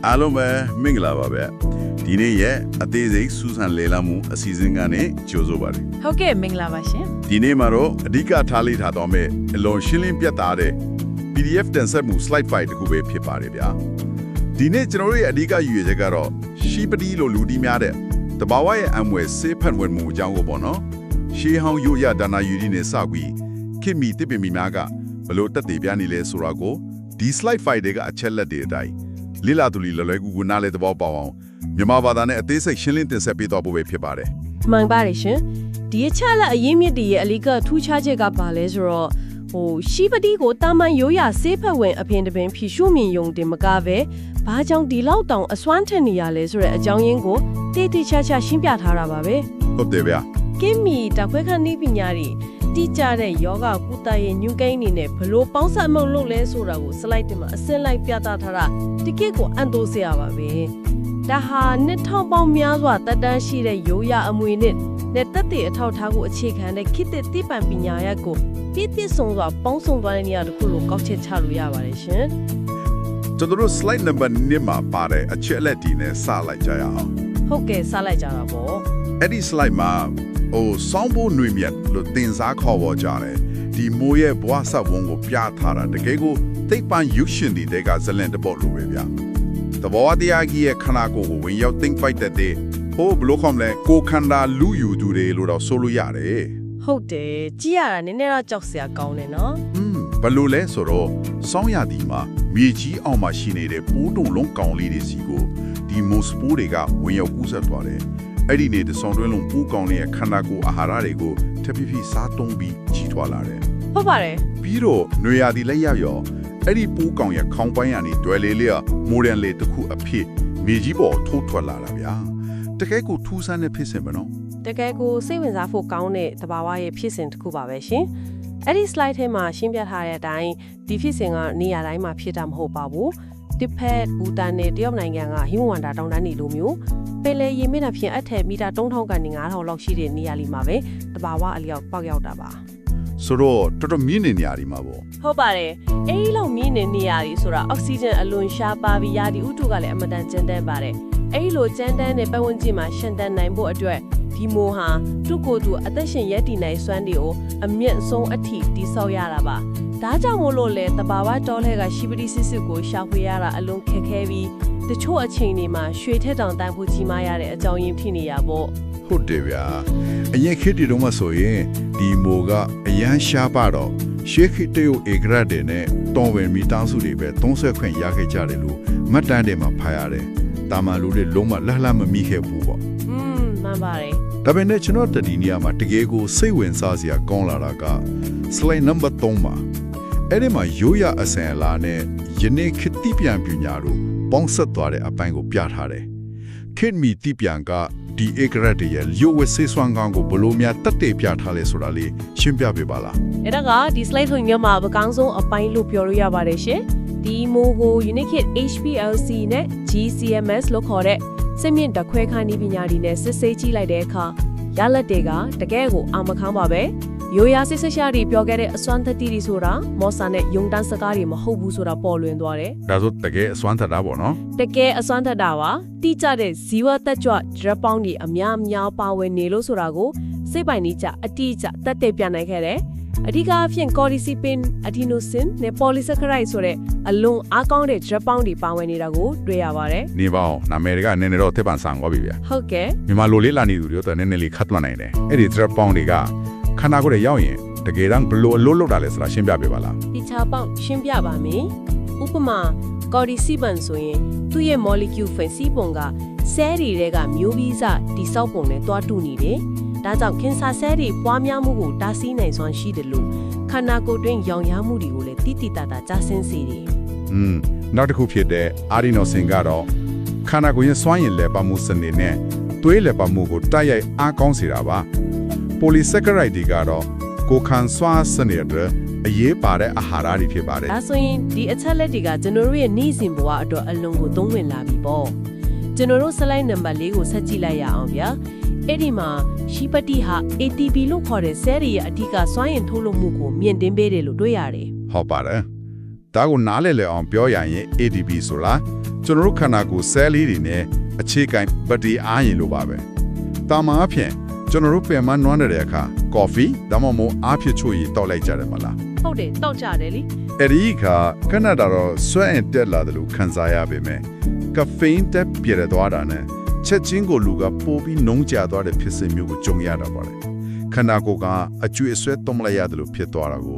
အားလုံးပဲမင်္ဂလာပါဗျဒီနေ့ရဲ့အသေးစိတ်စူးစမ်းလေ့လာမှုအစီအစဉ်ကနေကြိုဆိုပါတယ် ဟုတ်ကဲ့မင်္ဂလာပါရှင် ဒီနေ့မှာတော့အဓိကထားလေးထားတော့မယ်အလွန်ရှင်းလင်းပြတ်သားတဲ့ PDF တင်ဆက်မှု slide file တခုပဲဖြစ်ပါတယ်ဗျာဒီနေ့ကျွန်တော်တို့ရဲ့အဓိကရည်ရွယ်ချက်ကတော့ရှီပတီလိုလူတီများတဲ့တဘာဝရဲ့အမွေဆေးဖတ်ဝင်မှုအကြောင်းကိုပေါ့နော်ရှေးဟောင်းရိုးရဒါနာယူရင်းနဲ့စပြီးခင်မီတစ်ပင်မီများကဘလို့တက်တည်ပြနေလဲဆိုတာကိုဒီ slide file တွေကအချက်လက်တွေအတိုင်းလိလာသူလီလွယ်လွယ်ကူကူနားလဲသဘောပေါက်အောင်မြန်မာဘာသာနဲ့အသေးစိတ်ရှင်းလင်းတင်ဆက်ပေးတော့ဖို့ပဲဖြစ်ပါတယ်မှန်ပါတယ်ရှင်ဒီအချက်လက်အရင်းမြစ်တွေရဲ့အလီကထူးခြားချက်ကပါလဲဆိုတော့ရှီပတီကိုတာမန်ရိုးရဆေးဖက်ဝင်အပြင်တပင်ဖြီရှုမြင်ယုံတင်မကပဲဘာကြောင့်ဒီလောက်တောင်အစွမ်းထက်နေရလဲဆိုတဲ့အကြောင်းရင်းကိုတိတိကျကျရှင်းပြထားတာပါပဲဟုတ်တယ်ဗျကင်းမီတခွဲခန့်နေပညာတွေတိကျတဲ့ယောဂကုသရေးညွှန်ကိန်းအနေနဲ့ဘလို့ပေါင်းစပ်မှုလုပ်လဲဆိုတာကိုစလိုက်တင်မှာအစင်းလိုက်ပြသထားတာတကယ့်ကိုအံ့တိုးစရာပါပဲဒါဟာနှစ်ထောင်ပေါင်းများစွာတက်တန်းရှိတဲ့ရိုးရအမွေနဲ့တက်တဲ့အထောက်ထားကိုအခြေခံတဲ့ခေတ်သစ်သိပ္ပံပညာရပ်ကိုပြည့်ပြည့်စုံစွာပေါင်းစုံသွားတဲ့နေရာတစ်ခုလိုကောက်ချက်ချလို့ရပါတယ်ရှင်ကျွန်တော်တို့ slide number 9မှာပါတဲ့အချက်အလက်ဒီနဲ့စလိုက်ကြရအောင်ဟုတ်ကဲ့စလိုက်ကြတာပေါ့အဲ့ဒီ slide မှာဆောင်းဖို့ຫນွေမြတ်လို့တင်စားခေါ်ပေါ်ကြတယ်ဒီမိုးရဲ့ဘဝဆက်ဝန်းကိုပြထားတာတကယ်ကိုသိပ္ပံရုပ်ရှင်တွေကဇလန်တပေါ်လိုပဲဗျာသဘောတရားကြီးရဲ့ခန္ဓာကိုယ်ကိုဝင်ရောက်သိမ့်ပိုက်တဲ့ဘလို့ခေါမလဲကိုခန္ဓာလူယူသူတွေလို့တော့ဆိုလို့ရတယ်ဟုတ်တယ်ကြည့်ရတာနည်းနည်းတော့ကြောက်စရာကောင်းတယ်နော်ဘလို့လဲဆိုတော့စောင်းရသည်မှာမြေကြီးအောင်မှာရှိနေတဲ့ပိုးတုံလုံးကောင်လေးတွေစီကိုဒီမို့စပိုးတွေကဝင်ရောက်ကူးဆက်သွားတယ်အဲ့ဒီနေ့တဆောင်တွင်းလုံးပိုးကောင်လေးရဲ့ခန္ဓာကိုယ်အာဟာရတွေကိုတဖြည်းဖြည်းစားသုံးပြီးကြီးထွားလာတယ်ဟုတ်ပါတယ်ပြီးတော့နွေရာသီလက်ရောက်ရောအဲ့ဒီပိုးကောင်ရဲ့ခေါင်းပိုင်းကနေတွယ်လေးလေးမိုးရန်လေးတစ်ခုအဖြစ်မြေကြီးပေါ်ထိုးထွက်လာတာဗျာတကယ်ကိုထူးဆန်းတဲ့ဖြစ်စဉ်ပဲနော်တကယ်ကိုစိတ်ဝင်စားဖို့ကောင်းတဲ့သဘာဝရဲ့ဖြစ်စဉ်တစ်ခုပါပဲရှင်အဲ့ဒီ slide ထဲမှာရှင်းပြထားတဲ့အတိုင်းဒီဖြစ်စဉ်ကနေရာတိုင်းမှာဖြစ်တာမဟုတ်ပါဘူးတစ်ဖက်ဘူတန်နဲ့တရုတ်နိုင်ငံကဟိမဝန္တာတောင်တန်းနေလိုမျိုးပင်လယ်ရေမျက်နှာပြင်အထက်မီတာ3000ကနေ9000လောက်ရှိတဲ့နေရာလေးမှာပဲတဘာဝအလျောက်ပေါက်ရောက်တာပါဆိုတော့တော်တော်မြင့်နေနေရာဒီမှာပေါ့ဟုတ်ပါတယ်အဲဒီလောက်မြင့်နေနေရာဒီဆိုတာအောက်ဆီဂျင်အလွန်ရှားပါပြီးရာသီဥတုကလည်းအမတန်ကျန်းတန်းပါတယ်အဲဒီလိုကျန်းတန်းတဲ့ပတ်ဝန်းကျင်မှာရှင်တန်နိုင်ဖို့အတွက်ဒီမိုဟာသူ့ကိုယ်သူအသက်ရှင်ရပ်တည်နိုင်စွမ်းတွေကိုအမြင့်ဆုံးအထိတိဆောက်ရတာပါဒါကြောင့်မို့လို့လေတဘာဝတော်လဲကရှိပတိစစ်စစ်ကိုရှာဖွေရတာအလွန်ခက်ခဲပြီးတချို့အချိန်တွေမှာရွှေထက်တောင်တန်းဖို့ကြီးမားရတဲ့အကြောင်းရင်းဖြစ်နေရပေါ့ဟုတ်တယ်ဗျာအရင်ခေတ်တွေတုန်းကဆိုရင်ဒီမိုကအရန်ရှားပါတော့ရှေးခေတ်တရုတ်ဧကရတ်တွေနဲ့တော်ဝင်မီတောင်းစုတွေပဲ30ခွင့်ရခဲ့ကြတယ်လို့မှတ်တမ်းတွေမှာဖတ်ရတယ်တာမန်လူတွေလုံးဝလှလှမမိခဲ့ဘူးပေါ့မှန်ပါတယ်ဒါပေမဲ့ကျွန်တော်တဒီနေရာမှာတကယ်ကိုစိတ်ဝင်စားစရာကောင်းလာတာက slide number 3မှာအဲ့ဒီမှာရိုးရအစင်အလာနဲ့ယနေ့ခေတ်တိပြန်ပညာတို့ပေါင်းဆက်သွားတဲ့အပိုင်းကိုပြထားတယ်ခေတ်မီတိပြန်ကဒီဧကရတ်ရဲ့ရုပ်ဝဆေးစွမ်းကောင်းကိုဘလို့များတက်တဲ့ပြထားလဲဆိုတာလေးရှင်းပြပေးပါလားအဲ့ဒါကဒီ slide ထုတ်မြန်မာပကောင်းဆုံးအပိုင်းလို့ပြောလို့ရပါတယ်ရှင်ဒီမိုးကို Unikit HPLC နဲ့ GCMS လို့ခေါ်တဲ့စိတ်မြင့်တခွဲခါနီးပညာတွေနဲ့စစ်ဆေးကြည့်လိုက်တဲ့အခါရလဒ်တွေကတကယ်ကိုအာမခံပါပဲရိုးရာစစ်စစ်ရှာတွေပြောခဲ့တဲ့အစွမ်းသတ္တိတွေဆိုတာမော်ဆာနဲ့ယုံတန်းစကားတွေမဟုတ်ဘူးဆိုတာပေါ်လွင်သွားတယ်ဒါဆိုတကယ်အစွမ်းသတ္တာပေါ့နော်တကယ်အစွမ်းသတ္တာပါတိကျတဲ့ဇီဝတက်ကြွဒရက်ပေါင်းတွေအများများပါဝင်နေလို့ဆိုတာကိုစိတ်ပိုင်နေကြအတိအကျတက်တဲ့ပြနိုင်ခဲ့တယ်အဓိကအဖြစ် corticipin adenosine နဲ့ polysaccharide ဆိုတဲ့အလွန်အားကောင်းတဲ့ drug ပေါင်းတွေပါဝင်နေတာကိုတွေ့ရပါတယ်။နေပါအောင်နာမည်တွေကနည်းနည်းတော့ထပ်ပန်ဆန်သွားပြီဗျာ။ဟုတ်ကဲ့။မြန်မာလိုလေးလာနေသူတွေတော့နည်းနည်းလေးခတ်သွန်းနိုင်တယ်။အဲ့ဒီ drug ပေါင်းတွေကခန္ဓာကိုယ်ရဲ့ရောက်ရင်တကယ်တမ်းဘလို့အလို့လောက်တာလဲဆိုတာရှင်းပြပေးပါလား။ဒီချာပေါင်းရှင်းပြပါမယ်။ဥပမာ corticipin ဆိုရင်သူ့ရဲ့ molecule ဖိစီးပုံကဆဲတွေကမျိုးဗီဇတိဆောက်ပုံနဲ့တွားတူနေတယ်။ဒါကြောင့်ကင်ဆာဆဲတွေပွားများမှုကိုတားဆီးနိုင်စွမ်းရှိတယ်လို့ခန္ဓာကိုယ်တွင်းရောင်ရမ်းမှုတွေကိုလည်းတိတိတတ်တာကြားဆင်းစေတယ်။နောက်တစ်ခုဖြစ်တဲ့အာဒီနိုဆင်ကတော့ခန္ဓာကိုယ်ရဲ့စွမ်းရည်လည်ပတ်မှုစနစ်နဲ့သွေးလည်ပတ်မှုကိုတိုက်ရိုက်အားကောင်းစေတာပါ။ polysaccharide တွေကတော့ကိုယ်ခံစွမ်းစနစ်အတွက်အရေးပါတဲ့အာဟာရတွေဖြစ်ပါတယ်။ဒါဆိုရင်ဒီအချက်လက်တွေကကျွန်တော်တို့ရဲ့နေ့စဉ်ဘဝအတွက်အလွန်ကိုသုံးဝင်လာပြီပေါ့။ကျွန်တော်တို့ slide number 4ကိုဆက်ကြည့်လိုက်ရအောင်ဗျာ။အဲ့ဒီမှာရှိပတိဟာ ATP လို့ခေါ်တဲ့ဆဲလ်ရဲ့အဓိကစွမ်းအင်ထုတ်လုပ်မှုကိုမြင့်တင်ပေးတယ်လို့တွေ့ရတယ်။ဟုတ်ပါတယ် ဒါကိုနားလည်လည်အောင်ပြောရရင် ADP ဆိုတာကျွန်တော်တို့ခန္ဓာကိုယ် cell လေးတွေနဲ့အခြေခံဘက်တီအားရင်လို့ပါပဲတာမန်အဖြစ်ကျွန်တော်တို့ပြန်မနွမ်းတဲ့အခါ coffee ဒါမှမဟုတ်အားဖြစ်ချို့ရတောက်လိုက်ကြတယ်မလား ဟုတ်တယ်တောက်ကြတယ်လीအဲ့ဒီခါခဏတော့ဆွဲအင်တက်လာတယ်လို့ခံစားရပေမဲ့ caffeine တက်ပြည့်သွားတာနဲ့ချက်ချင်းကိုလူကပိုပြီးနှုံးကြသွားတဲ့ဖြစ်စဉ်မျိုးကိုကြုံရတာပါလေခန္ဓာကိုယ်ကအကျွေးအဆွဲတုံးလိုက်ရတယ်လို့ဖြစ်သွားတာကို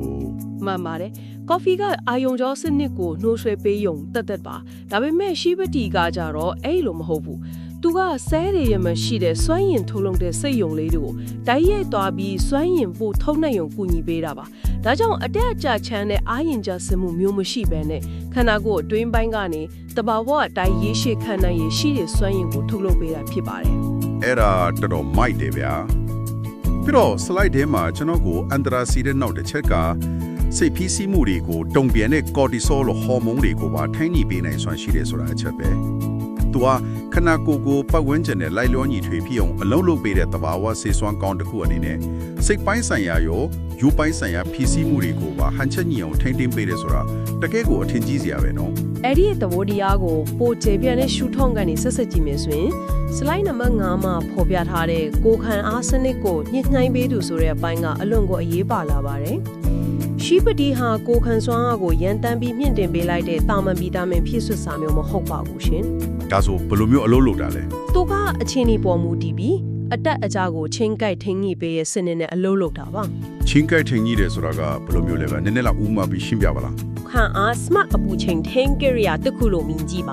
မှန်ပါတယ်ကော်ဖီကအာယုံကြောစနစ်ကိုနှိုးဆွဲပေးယုံတက်ပါဒါပေမဲ့ရှိပတီကကြတော့အဲ့လိုမဟုတ်ဘူးသူကဆဲရရမရှိတဲ့စွမ်းရင်ထုတ်လုပ်တဲ့စိတ်ယုံလေးတွေကိုတိုက်ရိုက်သွားပြီးစွမ်းရင်ပို့ထုတ်နိုင်ုံကူညီပေးတာပါဒါကြောင့်အတက်အကျချမ်းတဲ့အာရင်ကြစမှုမျိုးမရှိဘဲနဲ့ခန္ဓာကိုယ်အတွင်းပိုင်းကနေတဘာဝအတိုင်းရေးရှိခံနိုင်ရရှိတဲ့စွမ်းရင်ကိုထုတ်လုပ်ပေးတာဖြစ်ပါတယ် အဲ့ဒါတော်တော်မိုက်တယ်ဗျာပြီးတော့ slide ထဲမှာကျွန်တော်ကိုအန်တရာစီတဲ့နောက်တစ်ချက်ကစိတ်ဖိစီးမှုတွေကိုတုံ့ပြန်တဲ့ cortisol လိုဟော်မုန်းတွေကိုပါထိန်းညှိပေးနိုင်စွမ်းရှိတယ်ဆိုတာအချက်ပဲသူကခန္ဓာကိုယ်ကိုပတ်ဝန်းကျင်နဲ့လိုက်လျောညီထွေဖြစ်အောင်အလုံးလုံးပေးတဲ့တဘာဝဆေးစွမ်းကောင်းတစ်ခုအနေနဲ့စိတ်ပိုင်းဆိုင်ရာရောယူပိုင်းဆိုင်ရာဖိစီးမှုတွေကိုပါဟန်ချက်ညီအောင်ထိန်းသိမ်းပေးတယ်ဆိုတာတကယ်ကိုအထင်ကြီးစရာပဲနော်အဲ့ဒီသဘောတရားကိုပိုကျေပြန့်တဲ့ရှုထောင့်ကနေဆက်ဆက်ကြည့်မယ်ဆိုရင် slide နံပါတ်5မှာဖော်ပြထားတဲ့ကိုခံအားစနစ်ကိုညှိနှိုင်းပေးသူဆိုတဲ့အပိုင်းကအလွန်ကိုအရေးပါလာပါတယ်ရှိပတိဟာကိုခံစွမ်းအားကိုရန်တမ်းပြီးမြင့်တင်ပေးလိုက်တဲ့တာမန်ဗီတာမင်ဖြည့်စွက်စာမျိုးမဟုတ်ပါဘူးရှင်ဒါဆိုဘယ်လိုမျိုးအလုပ်လုပ်တာလဲသူကအချင်းဒီပေါ်မူတည်ပြီးအတက်အကြကိုချင်းကိုက်ထင်းကြီးပေးရဲ့စနစ်နဲ့အလုပ်လုပ်တာပါချင်းကိုက်ထင်းကြီးတယ်ဆိုတာကဘယ်လိုမျိုးလဲပဲနည်းနည်းလောက်ဥမာပြီးရှင်းပြပါလားခံအား smart အပူချိန်ထင်းကိရိယာတစ်ခုလိုမြင်ကြည့်ပ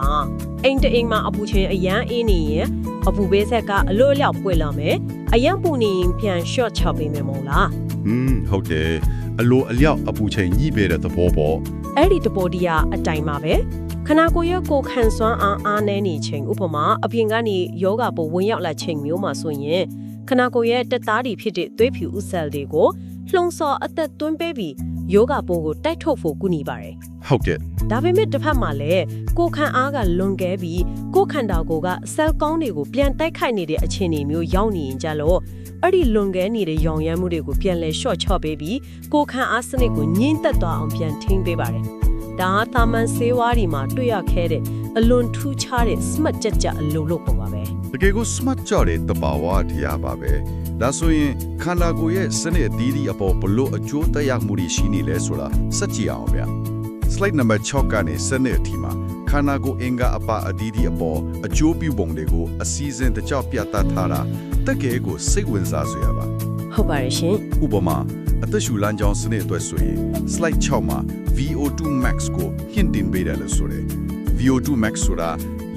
ါအိမ်တအိမ်မှာအပူချိန်အရန်အေးနေရင်အပူပေးဆက်ကအလို့အလျောက်ပွေလာမယ်အရန်ပူနေရင်ပြန် short ချပေးမယ်မဟုတ်လားဟုတ်တယ်အလိုအလျောက်အပူချိန်ညှိပေးတဲ့သဘောပေါ့အဲ့ဒီတဘောတရားအတိုင်းပါပဲခနာကိုရကိုခံစွမ်းအားနည်းနေချိန်ဥပမာအပြင်ကနေယောဂပိုဝင်ရောက်လာချိန်မျိုးမှာဆိုရင်ခနာကိုရတက်သားတွေဖြစ်တဲ့သွေးဖြူဥဆယ်တွေကိုလှုံ့ဆော်အသက်သွင်းပေးပြီးယောဂပိုကိုတိုက်ထုတ်ဖို့ကူညီပါတယ်ဟုတ်ကဲ့ဒါပေမဲ့တစ်ဖက်မှာလည်းကိုခံအားကလွန်ကဲပြီးကိုခန္ဓာကိုယ်ကဆဲလ်ကောင်းတွေကိုပြန်တိုက်ခိုက်နေတဲ့အခြေအနေမျိုးရောက်နေရင်ကြလို့အဲ့ဒီလွန်ကဲနေတဲ့ရောင်ရမ်းမှုတွေကိုပြန်လဲ short ချပေးပြီးကိုခံအားစနစ်ကိုညှင်းသက်သွားအောင်ပြန်ထိန်းပေးပါတယ်ဒါဟာတာမန်ဆေးဝါးတွေမှာတွေ့ရခဲ့တဲ့အလွန်ထူးခြားတဲ့ smart ကြကြအလုပ်လုပ်ပုံပါပဲတကယ်ကို smart ကြတဲ့တဘာဝတရားပါပဲဒါဆိုရင်ခန္ဓာကိုယ်ရဲ့စနစ်အသီးသီးအပေါ်ဘလို့အကျိုးသက်ရောက်မှုတွေရှိနေလဲဆိုတာစက်ကြည့်အောင်ဗျာ slide number 6ကနေစနစ်အထိမှာခန္ဓာကိုယ်အင်္ဂါအပအသီးသီးအပေါ်အကျိုးပြုပုံတွေကိုအစည်းအဝေးတကြောပြသထားတာတကယ်ကိုစိတ်ဝင်စားစရာပါဟုတ်ပါတယ်ရှင်ဥပမာအသက်ရှူလမ်းကြောင်းစနစ်အတွက်ဆိုရင် slide 6မှာ VO2 max ကိုဟင့်တင်ပေးတယ်လို့ဆိုတယ် VO2 max ဆိုတ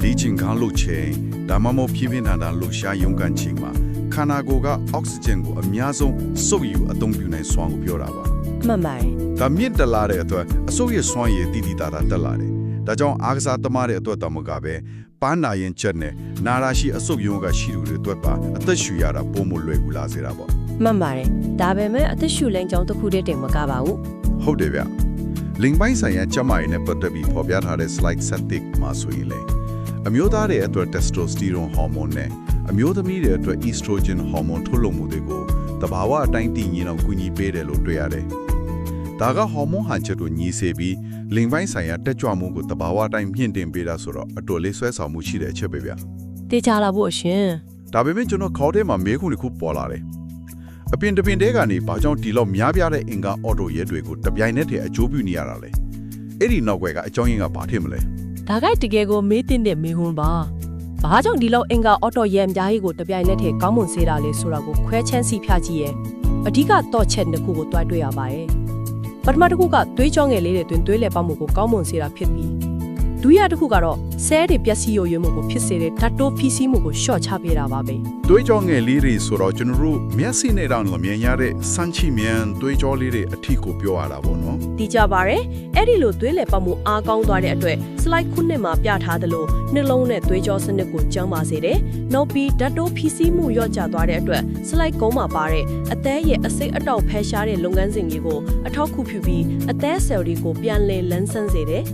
ာလေ့ကျင့်ခန်းလုပ်ချိန်ဒါမှမဟုတ်ဖြည်းဖြည်းထန်ထန်လှုပ်ရှားရုန်းကန်ချိန်မှာခန္ဓာကိုယ်ကအောက်ဆီဂျင်ကိုအများဆုံးစုပ်ယူအသုံးပြုနိုင်စွမ်းကိုပြောတာပါမှန်ပါတယ်ဒါမြင့်တက်လာတဲ့အတွက်အဆုပ်ရဲ့စွမ်းရည်တည်တည်တာတက်လာတယ်ဒါကြောင့်အားကစားသမားတဲ့အတွက်တမကပဲပန်းနာရင်ချက်နဲ့နာရာရှိအဆုပ်ရုံးကရှိသူတွေအတွက်ပါအသက်ရှူရတာပုံမလွယ်ကူလာစေတာပေါ့မှန်ပါတယ်ဒါပေမဲ့အသက်ရှူလမ်းကြောင်းတစ်ခုတည်းတင်မကပါဘူးဟုတ်တယ်ဗျလင်ပိုင်းဆိုင်ရာကျန်းမာရေးနဲ့ပတ်သက်ပြီးဖော်ပြထားတဲ့ slide 7မှာဆိုရင်လေအမျိုးသားတွေအတွက် testosterone hormone နဲ့အမျိုးသမီးတွေအတွက် estrogen hormone ထုတ်လွှတ်မှုတွေကိုတဘာဝအတိုင်းတည်ငြိမ်အောင်ကူညီပေးတယ်လို့တွေ့ရတယ်ဒါကဟော်မုန်းဟန်ချက်တို့ညီစေပြီးလင်ပိုင်းဆိုင်ရာတက်ကြွမှုကိုတဘာဝအတိုင်းမြင့်တင်ပေးတာဆိုတော့အတော်လေးဆွဲဆောင်မှုရှိတဲ့အချက်ပဲဗျတေချာလာဖို့အရှင်ဒါပေမဲ့ကျွန်တော်ခေါင်းထဲမှာမေးခွန်းတစ်ခုပေါ်လာတယ်အပြင်တပင်တဲကနေဘာကြောင့်ဒီလောက်များပြားတဲ့အင်္ဂါအော်တိုရဲတွေကိုတပြိုင်နက်တည်းအကျိုးပြုနေရတာလဲအဲ့ဒီနောက်ွယ်ကအကြောင်းရင်းကဘာဖြစ်မလဲဒါကတကယ်ကိုမေးတဲ့မေးခွန်းပါဘာကြောင့်ဒီလောက်အင်္ဂါအော်တိုရဲအများကြီးကိုတပြိုင်နက်တည်းကောင်းမွန်စေတာလဲဆိုတာကိုခွဲချမ်းစီဖြာကြည့်ရဲအဓိကတော့ချက်တစ်ခုကိုတွားတွေ့ရပါတယ်ပထမတစ်ခုကသွေးကြောငယ်လေးတွေတွင်သွေးလည်ပေါက်မှုကိုကောင်းမွန်စေတာဖြစ်ပြီးဒုတိယတစ်ခုကတော့ဆဲတွေပျက်စီးရွေးမှုကိုဖြစ်စေတဲ့ဓာတ်တိုးဖိစီးမှုကိုရှော့ချပေးတာပါပဲသွေးကြောငယ်လေးတွေဆိုတော့ကျွန်တော်တို့မျက်စိနဲ့တောင်မြင်ရတဲ့စမ်းချီမြန်သွေးကြောလေးတွေအထီးကိုပြောရတာပေါ့နော်သိကြပါရဲ့အဲ့ဒီလိုသွေးလည်ပေါက်မှုအားကောင်းသွားတဲ့အတွက် slide ခုနှစ်မှာပြထားသလိုနှလုံးနဲ့သွေးကြောစနစ်ကိုကျန်းမာစေတယ်နောက်ပြီးဓာတ်တိုးဖိစီးမှုလျော့ကျသွားတဲ့အတွက် slide ကုန်းမှာပါတဲ့အသည်းရဲ့အစိတ်အတောက်ဖယ်ရှားတဲ့လုပ်ငန်းစဉ်ကြီးကိုအထောက်အကူပြုပြီးအသည်းဆယ်တွေကိုပြန်လည်လန်းဆန်းစေတယ်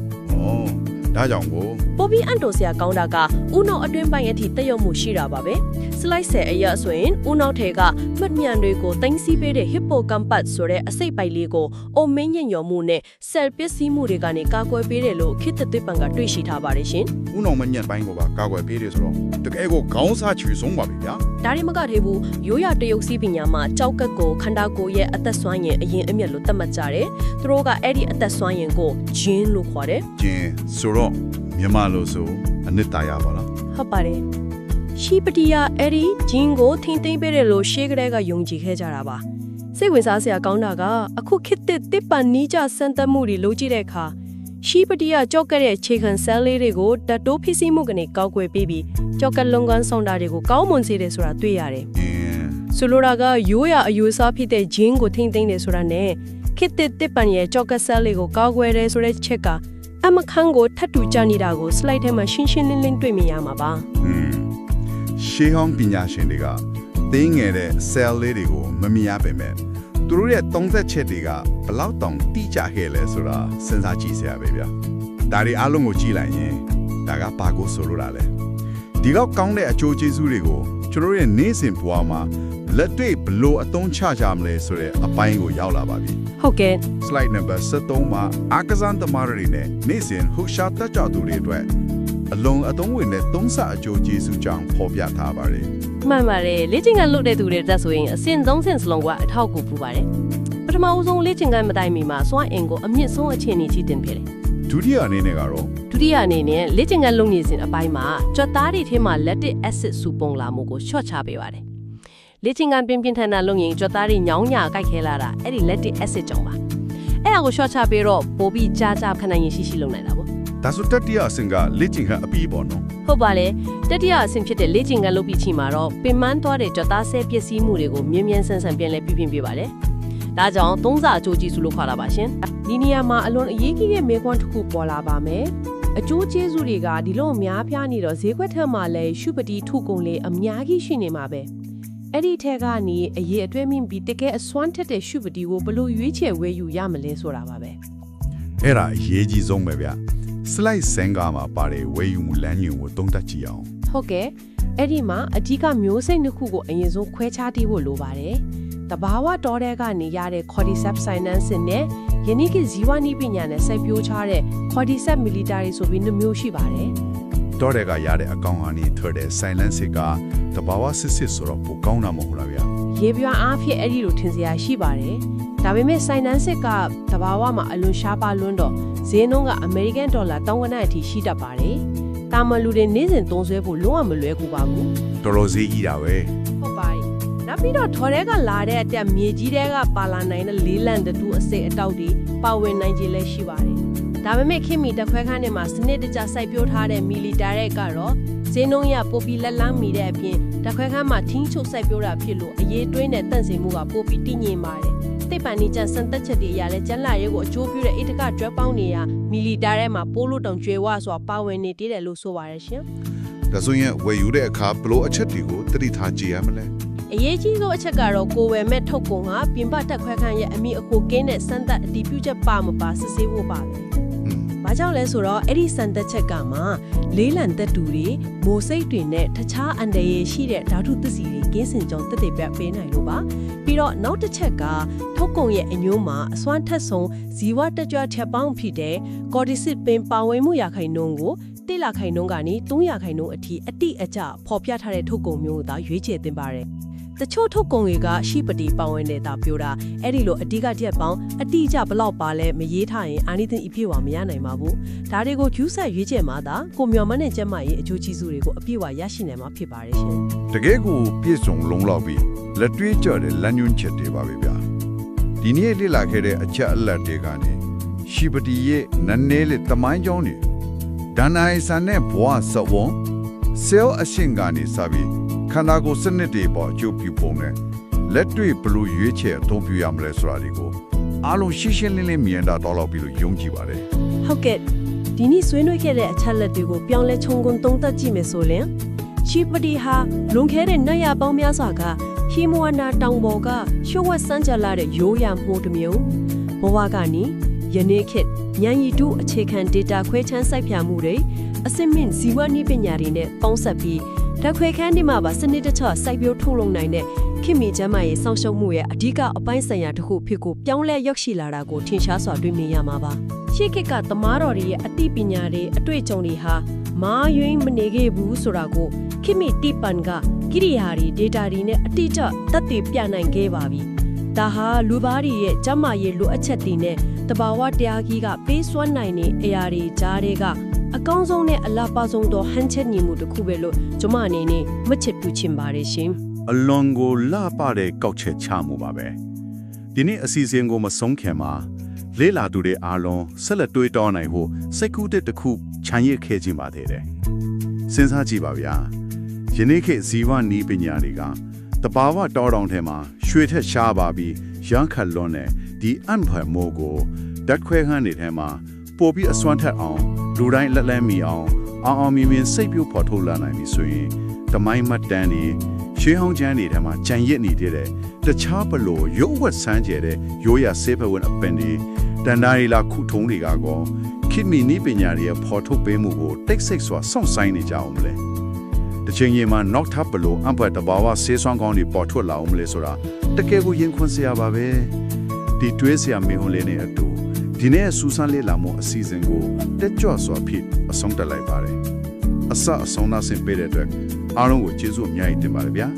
ဒါကြောင့်ကို ပိုပြီးအန်တိုစရာကောင်းတာကဦးနောက်အတွင်းပိုင်းအထိတက်ရောက်မှုရှိတာပါပဲ။ slide 10အရဆိုရင်ဦးနောက်ထဲကမှတ်မြန်တွေကိုတင်စီပေးတဲ့ hippocampus ဆိုတဲ့အစိတ်ပိုက်လေးကိုအိုမင်းညံ့ညော်မှုနဲ့ cell ပစ္စည်းမှုတွေကနေကာကွယ်ပေးတယ်လို့ခေတ်သစ်ပံကတွေ့ရှိထားပါတယ်ရှင်။ ဦးနှောင်မညက်ပိုင်းကိုပါကာကွယ်ပေးတယ်ဆိုတော့တကယ်ကိုခေါင်းစားချွေဆုံးပါပဲဗျာ ဒါရီမကသေးဘူးရိုးရတရုတ်စီးပညာမှာကြောက်ကတ်ကိုခန္ဓာကိုယ်ရဲ့အသက်ဆွမ်းရင်အရင်အမြတ်လို့သတ်မှတ်ကြတယ်။သူတို့ကအဲ့ဒီအသက်ဆွမ်းရင်ကိုဂျင်းလို့ခေါ်တယ် ကျင်းဆိုတော့မြန်မာလို့ဆိုအနှစ်သာရပါလား ။ဟုတ်ပါတယ်။ရှိပတိယအဲ့ဒီဂျင်းကိုထိမ့်သိမ့်ပေးတယ်လို့ရှေးကလေးကယုံကြည်ခဲ့ကြတာပါ။စိတ်ဝင်စားစရာကောင်းတာကအခုခေတ်သစ်တစ်ပန်နီးကြစံသက်မှုတွေလုပ်ကြည့်တဲ့အခါရှိပတိယကြောက်ကတဲ့ခြေခံဆဲလေးတွေကိုဓာတ်တိုးဖိစီးမှုကနေကောက်ွယ်ပေးပြီးကြောက်ကလုံကန်ဆောင်တာတွေကိုကောင်းမွန်စေတယ်ဆိုတာတွေ့ရတယ်။ဆိုလိုတာကရိုးရအယူအဆဖြစ်တဲ့ဂျင်းကိုထိမ့်သိမ့်တယ်ဆိုတာနဲ့ခေတ်သစ်တစ်ပန်ရဲ့ကြောက်ကဆဲလေးကိုကောက်ွယ်တယ်ဆိုတဲ့ချက်ကအမခန်းကိုထပ်တူကြနေတာကို slide ထဲမှာရှင်းရှင်းလင်းလင်းတွေ့မြင်ရမှာပါရှေးဟောင်းပညာရှင်တွေကသိငယ်တဲ့ cell လေးတွေကိုမမြင်ရပေမဲ့သူတို့ရဲ့30ချက်တွေကဘလောက်တောင်တိကျခဲ့လဲဆိုတာစဉ်းစားကြည့်စရာပဲဗျာဒါတွေအားလုံးကိုကြည့်လိုက်ရင်ဒါကဘာကိုဆိုလိုတာလဲဒီကောက်ကောင်းတဲ့အကျိုးကျေးဇူးတွေကိုကျွန်တော်ရဲ့နေ့စဉ်ဘဝမှာလက်တွေ့ဘလို့အသုံးချကြမလဲဆိုတဲ့အပိုင်းကိုရောက်လာပါပြီဟုတ်ကဲ့ slide number 73မှာအာကစားသမားတွေနဲ့နေ့စဉ်ဟူရှာတက်ကြသူတွေအတွက်အလုံးအသုံးဝင်တဲ့သုံးဆအကျိုးကျေးဇူးကြောင့်ဖော်ပြထားပါတယ်မှန်ပါတယ်လေ့ကျင့်ခန်းလုပ်တဲ့သူတွေတက်ဆိုရင်အစဉ်သုံးဆင့်စလုံးကအထောက်အကူပူပါတယ်ပထမဦးဆုံးလေ့ကျင့်ခန်းမတိုင်မီမှာစွမ်းအင်ကိုအမြင့်ဆုံးအခြေအနေကြီးတင်ခဲ့တယ်ဒုတိယအနေနဲ့ကတော့ဒုတိယအနေနဲ့လေ့ကျင့်ခန်းလုပ်နေစဉ်အပိုင်းမှာကြွက်သားတွေထဲမှာ lactic acid စုပုံလာမှုကိုရှော့ချပေးပါတယ်လေ့ကျင့်ခန်းပြင်းပြင်းထန်ထန်လုပ်ရင်ကြွက်သားတွေညောင်းညာကိုက်ခဲလာတာအဲ့ဒီ lactic acid ကြောင့်ပါအဲ့ဒါကိုရှော့ချပေးတော့ပိုပြီးကြားကြားခဏရင်ရှိလုပ်နိုင်တာပေါ့ဒါဆိုတတိယအဆင့်ကလေ့ကျင့်ခန်းအပြီးပေါ့နော်ဟုတ်ပါလေတတိယအဆင့်ဖြစ်တဲ့လေ့ကျင့်ခန်းလုပ်ပြီးချိန်မှာတော့ပင်ပန်းသွားတဲ့ကြွက်သားဆဲပစ္စည်းမှုတွေကိုမြင်းမြန်းဆန်းဆန်းပြန်လဲပြပြပါလေဒါကြောင့်သုံးစာအကျိုးကျေးဇူးလို့ခေါ်တာပါရှင်ဒီနေရာမှာအလွန်အရေးကြီးတဲ့မေးခွန်းတစ်ခုပေါ်လာပါမယ်အကျိုးကျေးဇူးတွေကဒီလိုအများပြားနေတော့ဈေးကွက်ထက်မှာလည်းရှုပတိထုကုန်လေးအများကြီးရှိနေမှာပဲအဲ့ဒီထက်ကနေအရေးအတွဲမြင့်ပြီးတကယ်အစွမ်းထက်တဲ့ရှုပတိကိုဘလို့ရွေးချယ်ဝယ်ယူရမလဲဆိုတာပါပဲအဲ့ဒါအရေးကြီးဆုံးပဲဗျslide 10မှာပါတဲ့ဝယ်ယူမှုလမ်းညွှန်ကိုသုံးသပ်ကြည့်အောင်ဟုတ်ကဲ့အဲ့ဒီမှာအဓိကမျိုးစိတ်နှစ်ခုကိုအရင်ဆုံးခွဲခြားသိဖို့လိုပါတယ်တဘာဝတော်တဲ့ကနေရတဲ့ cordyceps sinensis နဲ့ယနေ့ကဇီဝနိပညာနဲ့စိုက်ပျိုးထားတဲ့ cordyceps militari ဆိုပြီးနှမျိုးရှိပါတယ်တော်တဲ့ကရတဲ့အကောင်ဟာနေထွက်တဲ့ sinensis ကတဘာဝစစ်စစ်ဆိုတော့ပိုကောင်းတာမဟုတ်လားဗျာရေပြားအားဖြင့်အဲ့ဒီလိုထင်စရာရှိပါတယ်ဒါပေမဲ့ sinensis ကတဘာဝမှာအလွန်ရှားပါလွန်းတော့ဈေးနှုန်းက American dollar တောင်းဝန်းအထိရှိတတ်ပါတယ်တာမန်လူတွေနေ့စဉ်သုံးစွဲဖို့လုံးဝမလွယ်ကူပါဘူးတော်တော်ဈေးကြီးတာပဲဟုတ်ပါတယ်နောက်ပြီးတော့ထော်ထဲကလာတဲ့အတက်မြေကြီးတဲကပါလာနိုင်တဲ့လေးလံတူအစိတ်အတောက်တွေပါဝင်နိုင်ခြင်းလည်းရှိပါတယ်ဒါပေမဲ့ခင်မီတခွဲခန်းထဲမှာစနစ်တကျစိုက်ပျိုးထားတဲ့မီလီတာရက်ကတော့ဈေးနှုန်းရပိုပြီးလက်လန်းမီတဲ့အပြင်တခွဲခန်းမှာထင်းချုပ်စိုက်ပျိုးတာဖြစ်လို့အရေးတွင်းတဲ့တန့်စင်မှုကပိုပြီးတည်ငြိမ်ပါတယ်သိပ္ပံနည်းကျစံသက်ချက်တွေအရလဲကျန်းလာရဲကိုအကျိုးပြုတဲ့ဣတကကျွဲပေါင်းနေရမီလီတာထဲမှာပိုးလို့တောင်ကျွဲဝစွာပါဝင်နေတည်တယ်လို့ဆိုပါရရှင်ဒါဆိုရင်ဝယ်ယူတဲ့အခါဘလို့အချက်တွေကိုသတိထားကြည့်ရမလဲအရေးကြီးဆုံးအချက်ကတော့ကိုဝယ်မဲ့ထုတ်ကုန်ကပြင်ပတက်ခွဲခန်းရဲ့အမိအကိုကင်းတဲ့စံသက်အတီးပြုချက်ပါမပါစစ်ဆေးဖို့ပါပဲ။ဘာကြောင့်လဲဆိုတော့အဲ့ဒီစံသက်ချက်ကမှလေးလံသက်တူတွေမိုးစိတ်တွေနဲ့တခြားအန္တရာယ်ရှိတဲ့ဓာတုသစ်စီတွေကင်းစင်ကြောင်းတက်တဲ့ပြပေးနိုင်လို့ပါ။ပြီးတော့နောက်တစ်ချက်ကထုတ်ကုန်ရဲ့အညိုးမှာအစွမ်းထက်ဆုံးဇီဝတက်ကြွထက်ပေါင်းဖြစ်တဲ့ကော်ဒီစစ်ပင်ပါဝင်မှုရာခိုင်နှုန်းကိုတိလာခိုင်နှုန်းကနေ300ခိုင်နှုန်းအထိအတိအကျဖော်ပြထားတဲ့ထုတ်ကုန်မျိုးကိုသာရွေးချယ်သင့်ပါတယ်။တချို့ထုတ်ကုန်တွေကရှိပတိပါဝင်နေတာပြောတာအဲ့ဒီလိုအဓိကတက်ပေါင်းအတိအကျဘလောက်ပါလဲမရေးထားရင်အာနိသင်အပြည့်ဝမရနိုင်ပါဘူးဒါတွေကိုကျူးဆက်ရွေးချယ်မှသာကိုမျော်မှန်းတဲ့ကျမရဲ့အကျိုးကျေးဇူးတွေကိုအပြည့်ဝရရှိနိုင်မှာဖြစ်ပါတယ်ရှင်တကယ်ကိုပြည့်စုံလုံလောက်ပြီးလက်တွေ့ကျတဲ့လမ်းညွှန်ချက်တွေပါပဲဗျာဒီနေ့လေ့လာခဲ့တဲ့အချက်အလက်တွေကနေရှိပတိရဲ့နည်းနည်းလေးတမိုင်းကြောင်းနေဒဏ္ဍာရီဆန်နဲ့ဘဝစဝွန်ဆဲလ်အရှင်ကနေစပြီးခန္ဓာကိုယ်စနစ်တွေပေါ်အကျိုးပြုပုံနဲ့လက်တွေ့ဘလို့ရွေးချယ်အသုံးပြုရမလဲဆိုတာတွေကိုအားလုံးရှင်းရှင်းလင်းလင်းမြင်တာတော့လောက်ပြီးလို့ယုံကြည်ပါတယ်ဟုတ်ကဲ့ဒီနေ့ဆွေးနွေးခဲ့တဲ့အချက်လက်တွေကိုပြောင်းလဲခြုံငုံသုံးသပ်ကြည့်မယ်ဆိုရင်ရှိပတိဟာလွန်ခဲ့တဲ့နှစ်ရပေါင်းများစွာကဟီမိုနာတောင်ပေါ်ကရှုပ်ဝက်စမ်းကြလာတဲ့ရိုးရာမှုတစ်မျိုးဘဝကနေယနေ့ခေတ်ဉာဏ်ရည်တုအခြေခံ data ခွဲခြမ်းစိုက်ပြမှုတွေ အစင်မင်းဇီဝနိပညာတွေနဲ့ပေါင်းစပ်ပြီးဓာတ်ခွဲခန်းဒီမှာပါစနစ်တကျစိုက်ပျိုးထုတ်လုပ်နိုင်တဲ့ခင်မီကျမ်းမာရေးစောင့်ရှောက်မှုရဲ့အဓိကအပိုင်းဆိုင်ရာတစ်ခုဖြစ်ကိုပြောင်းလဲရောက်ရှိလာတာကိုထင်ရှားစွာတွေ့မြင်ရမှာပါရှေ့ခေတ်ကသမားတော်တွေရဲ့အသိပညာတွေအတွေ့အကြုံတွေဟာမာယွင်းမနေခဲ့ဘူးဆိုတာကိုခင်မီတိပန်ကကိရိယာတွေ data တွေနဲ့အတိအကျသက်သေပြနိုင်ခဲ့ပါပြီဒါဟာလူသားတွေရဲ့ကျမ်းမာရေးလိုအပ်ချက်တွေနဲ့တဘာဝတရားကြီးကပေးစွမ်းနိုင်တဲ့အရာတွေကြားတွေကအကောင်းဆုံးနဲ့အလားပါဆုံးသောဟန်ချက်ညီမှုတစ်ခုပဲလို့ကျွန်မအနေနဲ့မှတ်ချက်ပြုချင်ပါတယ်ရှင်အလွန်ကိုလှပတဲ့ကောက်ချက်ချမှုပါပဲဒီနေ့အစီအစဉ်ကိုမဆုံးခင်မှာလေးလာသူတွေအားလုံးဆက်လက်တွေးတောနိုင်ဖို့စိတ်ကူးတစ်ခုခြံရစ်ခဲ့ခြင်းပါသေးတယ်စဉ်းစားကြည့်ပါဗျာယနေ့ခေတ်ဇီဝနီးပညာတွေကတဘာဝတောတောင်ထဲမှာရွှေထက်ရှားပါပြီးရမ်းခတ်လွန်းတဲ့ဒီအံ့ဖွယ်မိုးကိုဓာတ်ခွဲခန်းတွေထဲမှာပို့ပြီးအစွမ်းထက်အောင်လူတိုင်းလက်လန်းမီအောင်အောင်မြင်မြင်စိတ်ပြုတ်ဖော်ထုတ်လာနိုင်ပြီဆိုရင်တမိုင်းမှတ်တမ်းတွေရှေးဟောင်းကျမ်းတွေထဲမှာကြံရစ်နေတဲ့တခြားဘလို့ရုပ်ဝတ်ဆန်းကျဲတဲ့ရိုးရဆေးဖက်ဝင်အပင်တွေတန်တာရီလာခုထုံးတွေကကောခိမီနီးပညာတွေဖော်ထုတ်ပေးမှုကိုတိတ်ဆိတ်စွာစောင့်ဆိုင်နေကြအောင်မလဲတစ်ချိန်ရင်မှာနောက်ထပ်ဘလို့အံ့ဖွယ်တဘာဝဆေးဆွမ်းကောင်းတွေပေါ်ထွက်လာအောင်မလဲဆိုတာတကယ်ကိုရင်ခွန်းစရာပါပဲဒီတွေးစရာမင်းဟိုလေးနဲ့အတူဒီနေ့စူးစမ်းလေ့လာမှုအစီအစဉ်ကိုတက်ကြွစွာဖြည့်အဆုံးတက်လိုက်ပါတယ်အစအဆုံးနာဆင်ပေးတဲ့အတွက်အားလုံးကိုကျေးဇူးအများကြီးတင်ပါတယ်ဗျာ